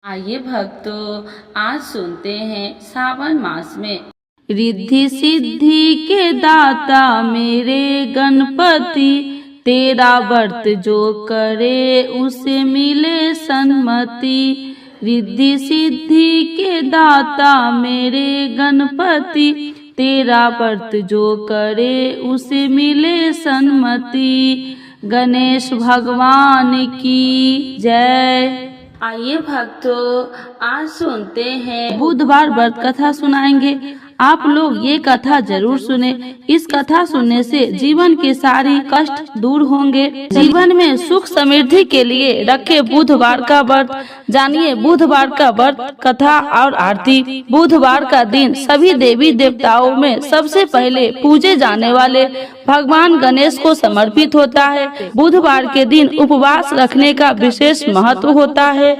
आइए भक्तों, आज सुनते हैं सावन मास में रिद्धि सिद्धि के दाता मेरे गणपति, तेरा व्रत जो करे उसे मिले सन्मति। रिद्धि सिद्धि के दाता मेरे गणपति, तेरा व्रत जो करे उसे मिले सन्मति। गणेश भगवान की जय। आइए भक्तों, आज सुनते हैं बुधवार व्रत कथा सुनाएंगे। आप लोग ये कथा जरूर सुने। इस कथा सुनने से जीवन के सारे कष्ट दूर होंगे। जीवन में सुख समृद्धि के लिए रखे बुधवार का व्रत। जानिए बुधवार का व्रत कथा और आरती। बुधवार का दिन सभी देवी देवताओं में सबसे पहले पूजे जाने वाले भगवान गणेश को समर्पित होता है। बुधवार के दिन उपवास रखने का विशेष महत्व होता है,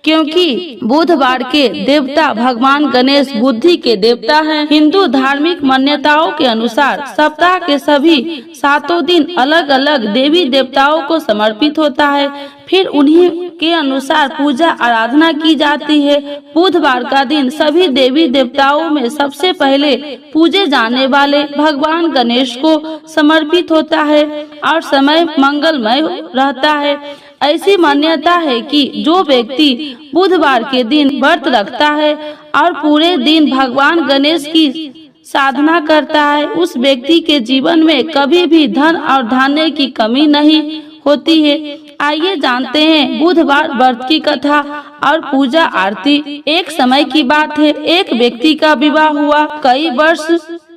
क्योंकि बुधवार के देवता भगवान गणेश बुद्धि के देवता हैं। हिंदू धार्मिक मान्यताओं के अनुसार सप्ताह के सभी 7 दिन अलग अलग देवी देवताओं को समर्पित होता है, फिर उन्हीं के अनुसार पूजा आराधना की जाती है। बुधवार का दिन सभी देवी देवताओं में सबसे पहले पूजे जाने वाले भगवान गणेश को समर्पित होता है और समय मंगलमय रहता है। ऐसी मान्यता है कि जो व्यक्ति बुधवार के दिन व्रत रखता है और पूरे दिन भगवान गणेश की साधना करता है, उस व्यक्ति के जीवन में कभी भी धन और धान्य की कमी नहीं होती है। आइए जानते हैं बुधवार व्रत की कथा और पूजा आरती। एक समय की बात है, एक व्यक्ति का विवाह हुआ। कई वर्ष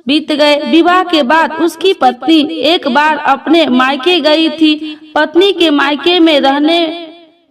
बीत गए। विवाह के बाद उसकी पत्नी एक बार अपने मायके गई थी। पत्नी के मायके में रहने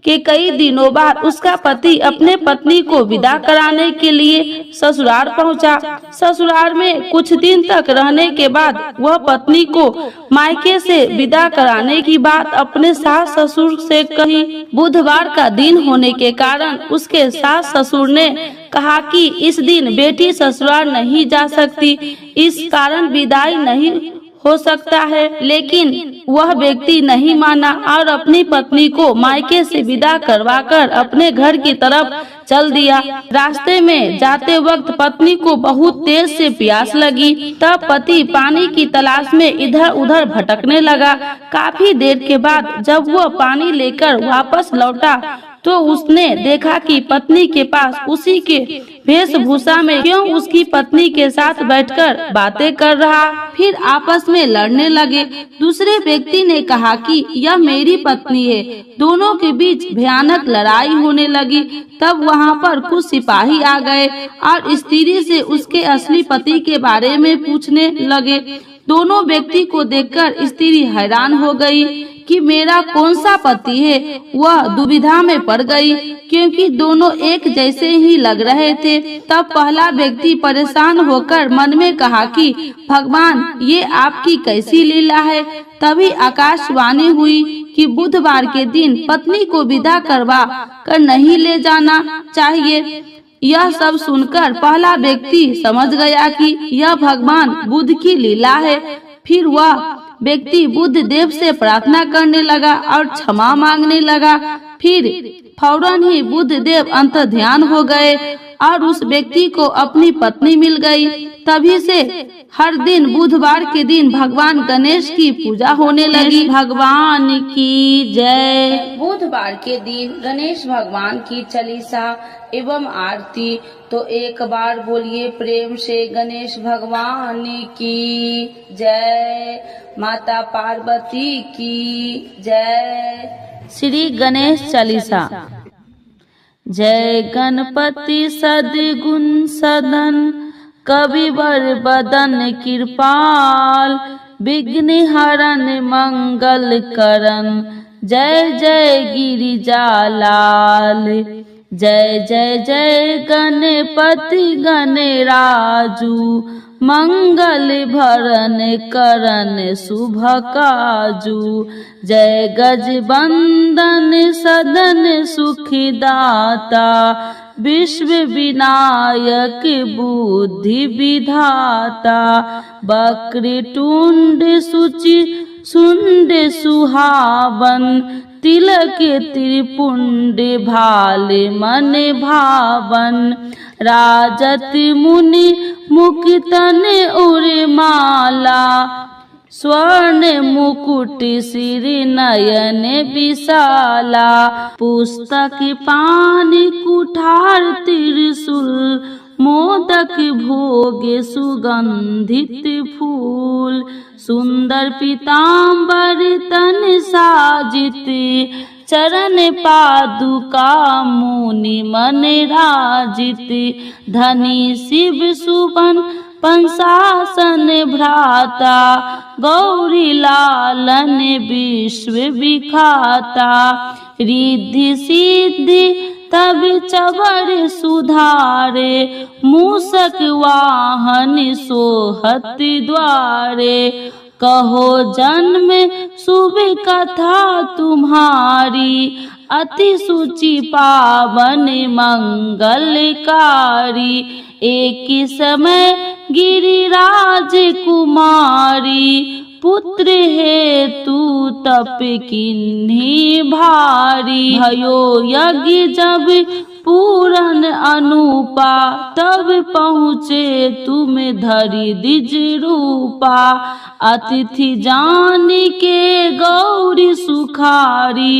के कई दिनों बाद उसका पति अपने पत्नी को विदा कराने के लिए ससुराल पहुंचा। ससुराल में कुछ दिन तक रहने के बाद वह पत्नी को मायके से विदा कराने की बात अपने सास ससुर से कही। बुधवार का दिन होने के कारण उसके सास ससुर ने कहा कि इस दिन बेटी ससुराल नहीं जा सकती, इस कारण विदाई नहीं हो सकता है। लेकिन वह व्यक्ति नहीं माना और अपनी पत्नी को मायके से विदा करवाकर अपने घर की तरफ चल दिया। रास्ते में जाते वक्त पत्नी को बहुत तेज से प्यास लगी। तब पति पानी की तलाश में इधर उधर भटकने लगा। काफी देर के बाद जब वह पानी लेकर वापस लौटा तो उसने देखा कि पत्नी के पास उसी के वेशभूषा में क्यों उसकी पत्नी के साथ बैठकर बातें कर रहा। फिर आपस में लड़ने लगे। दूसरे व्यक्ति ने कहा कि यह मेरी पत्नी है। दोनों के बीच भयानक लड़ाई होने लगी। तब वहां पर कुछ सिपाही आ गए और स्त्री से उसके असली पति के बारे में पूछने लगे। दोनों व्यक्ति को देखकर स्त्री हैरान हो गई कि मेरा कौन सा पति है। वह दुविधा में पड़ गई क्योंकि दोनों एक जैसे ही लग रहे थे। तब पहला व्यक्ति परेशान होकर मन में कहा कि भगवान, ये आपकी कैसी लीला है। तभी आकाशवाणी हुई कि बुधवार के दिन पत्नी को विदा करवा कर नहीं ले जाना चाहिए। यह सब सुनकर पहला व्यक्ति समझ गया कि यह भगवान बुद्ध की लीला है। फिर वह व्यक्ति बुद्ध देव से प्रार्थना करने लगा और क्षमा मांगने लगा। फिर फौरन ही बुद्ध देव अंतर्ध्यान हो गए और उस व्यक्ति को अपनी पत्नी मिल गई। तभी से हर दिन बुधवार के दिन भगवान गणेश की पूजा होने लगी। भगवान की जय। बुधवार के दिन गणेश भगवान की चालीसा एवं आरती। तो एक बार बोलिए प्रेम से गणेश भगवान की जय। माता पार्वती की जय। श्री गणेश चालीसा। जय गणपति सद्गुण सदन, कविवर बदन कृपाल, विघ्न हरण मंगल करण, जय जय गिरिजालाल। जय जय जय गणपति गणराजू, मंगल भरण करण शुभ काजू। जय गजबंदन सदन सुखदाता, विश्व विनायक बुद्धि विधाता। वक्रतुंड सुचि सुंड सुहावन, तिलक त्रिपुंड भाल मन भावन, राजत मुनि मुकुटन उर्माला, स्वर्ण मुकुट सिर नयन विशाला, पुस्तक पान कुठार त्रिशूल, मोदक भोग सुगंधित फूल, सुंदर पीताम्बर तन साजित, चरण पादुका मुनि मन राजित, धनी शिव सुबन पंसासन भ्राता, गौरी लालन विश्व विखाता, रिद्धि सिद्धि तब चवर सुधारे, मूषक वाहन सोहत द्वारे, कहो जन्म शुभ कथा तुम्हारी, अति सुचि पावन मंगलकारी, एक समय गिरिराज कुमारी, पुत्र हेतु तप किन्हीं भारी, भयो यज्ञ जब पूरन अनुपा, तब पहुँचे तुम धरि द्विज रूपा, अतिथि जान के गौरी सुखारी,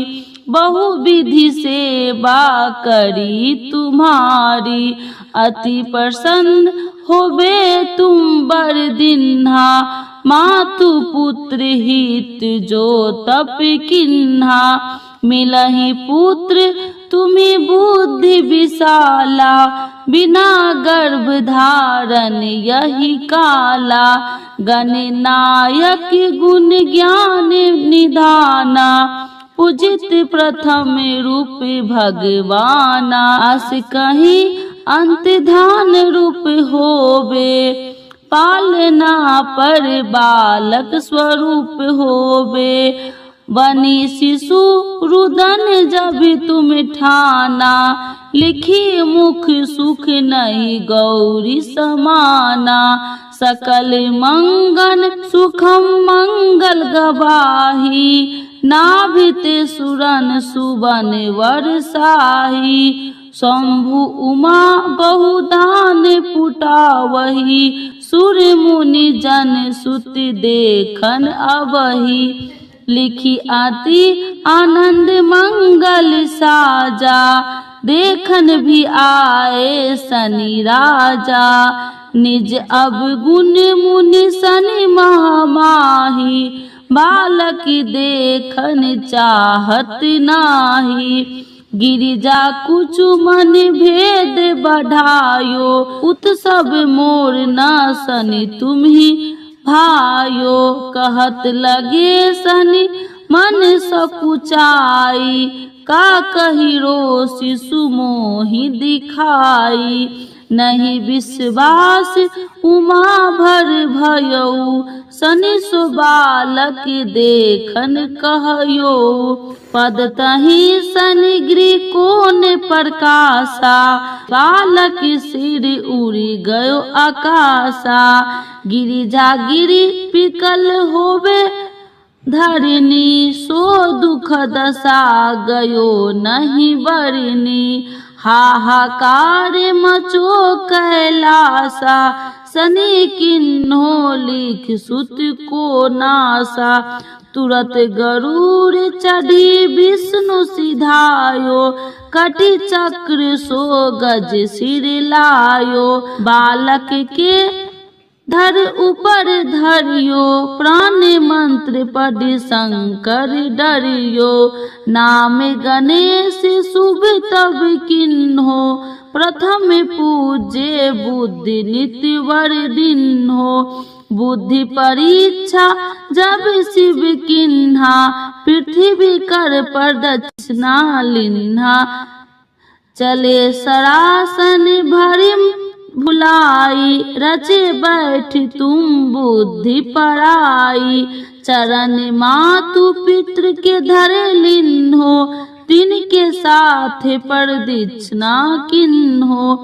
बहुविधि सेवा करी तुम्हारी, अति प्रसन्न होबे तुम बर दिन्हा, मातु पुत्र हित जो तप किन्हा, मिलहि पुत्र तुम्हें बुद्धि विशाला, बिना गर्भ धारण यही काला, गणनायक गुण ज्ञान निधाना, पूजित प्रथम रूप भगवाना, अस कहीं अंत ध्यान रूप होवे, पालना पर बालक स्वरूप होवे, बनी शिशु रुदन जब तुम ठाना, लिखी मुख सुख नहीं गौरी समाना, सकल मंगल सुखम मंगल गवाही, नाभित सुरन सुबन वर्षाही, शंभु उमा बहुदान पुटावही, सुर मुनि जन सुत देखन अवही, लिखी आती आनंद मंगल साजा, देखन भी आए शनि राजा, निज अवगुण मुनि शनि महामाही, बालक देखन चाहत नाही, गिरिजा कुछ मन भेद बढ़ायो, उत्सव मोर न शनि तुम्ही भायो, कहत लगे शनि मन सकुचाई, का कही रो शिशु मोहि दिखाई, नहीं विश्वास उमा भर भयऊ, शनि सो बालक देखन कहयो, पद तही शनि गृह कोन प्रकाशा, बालक सिर उड़ी गयो आकाशा, गिरिजा गिरि पिकल होवे धरनी, सो दुख दशा गयो नहीं बरनी, हाहाकार मचो कैलासा, शनि किन्हो लिख सुत को नासा, तुरत गरुड़ चढ़ी विष्णु सिधायो, कटि चक्र सो गज सिर लायो, बालक के धर ऊपर धरियो, प्राण मंत्र पढ़ शंकर डरियो, नाम गणेश शुभ तब किन्हो, प्रथम पूजे बुद्धि नित्य वर्धिन्हो, बुद्धि परीक्षा जब शिव किन्हा, पृथ्वी कर प्रदक्षिणा लिन्हा, चले सरासन भरिम भुलाई, रचे बैठ तुम बुद्धि पराई, चरण मातु पितृ के धरे लिन्हो, तिनके साथ प्रदक्षिणा किन्हो,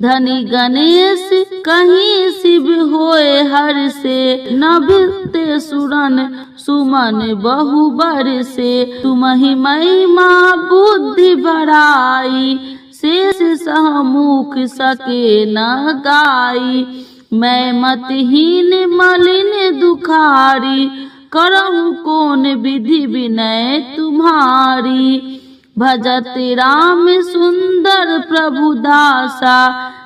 धनी गणेश कहीं शिव होए हर से, नभते सुरन सुमन बहु बर से। तुम्हि महिमा बुद्धि बढ़ाई, शेष सहमुख सके न गाई। मैं मतहीन मलिन दुखारी, करहु कौन विधि विनय तुम्हारी। भजत राम सुंदर प्रभु दासा,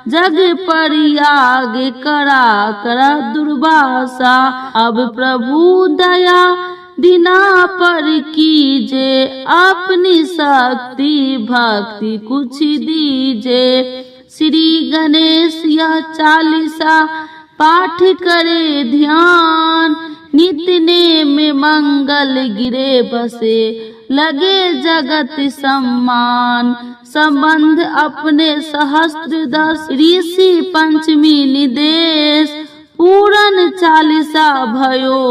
जग परियाग करा करा दुर्वासा। अब प्रभु दया दीना पर कीजे, अपनी शक्ति भक्ति कुछ दीजे। श्री गणेश यह चालीसा पाठ करे ध्यान, नित्य नेम मंगल गिरे बसे, लगे जगत सम्मान। संबंध अपने सहस्त्र दस, ऋषि पंचमी निदेश। पूरन चालीसा भयो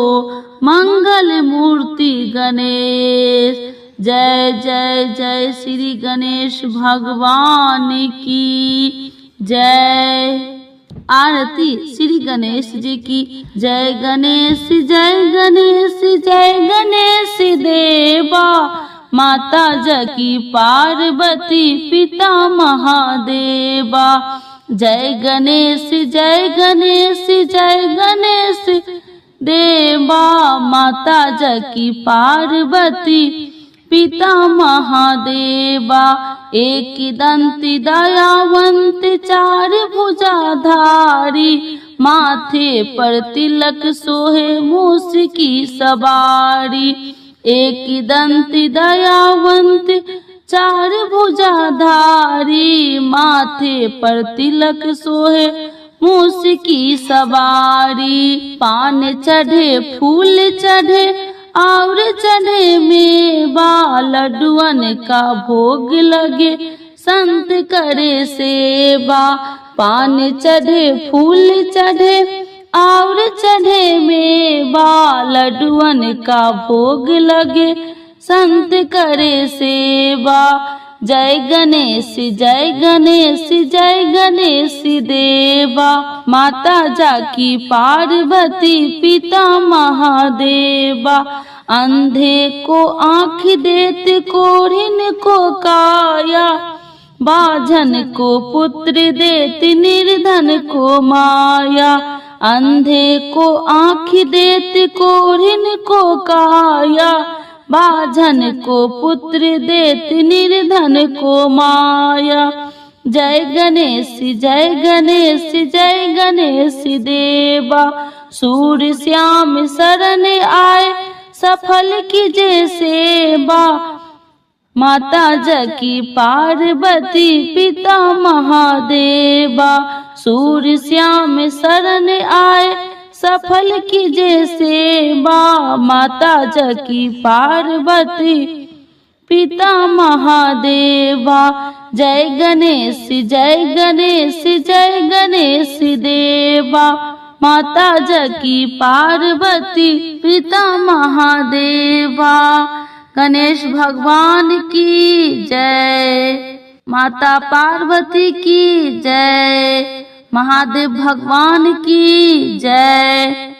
मंगल मूर्ति गणेश। जय जय जय श्री गणेश भगवान की जय। आरती श्री गणेश जी की। जय गणेश जय गणेश जय गणेश देवा, माता जकी पार्वती पिता महादेवा। जय गणेश जय गणेश जय गणेश देवा, माता जकी पार्वती पिता महादेवा। एक दंती दयावंत चार भुजाधारी, माथे पर तिलक सोहे मूस की सवारी। एक दंती दयावंत चार भुजाधारी, माथे पर तिलक सोहे मूस की सवारी। पान चढ़े फूल चढ़े और चढ़े मेवा, लड्डुअन का भोग लगे संत करे सेवा। पान चढ़े फूल चढ़े और चढ़े मेवा, लड्डुअन का भोग लगे संत करे सेवा। जय गणेश जय गणेश जय गणेश देवा, माता जाकी पार्वती पिता महादेवा। अंधे को आँख देते कोढ़िन को काया, बाझन को पुत्र देते निर्धन को माया। अंधे को आँख देते कोढ़िन को काया, बाझन को पुत्र देते निर्धन को माया। जय गणेश जय गणेश जय गणेश देवा, सूर्य श्याम शरण आए सफल कीजे सेवा। माता जकी पार्वती पिता महादेवा, सूर्य श्याम शरण आए सफल कीजे सेवा। माता जकी पार्वती पिता महादेवा। जय गणेश जय गणेश जय गणेश देवा, माता जकी पार्वती पिता महादेवा। गणेश भगवान की जय, माता पार्वती की जय, महादेव भगवान की जय।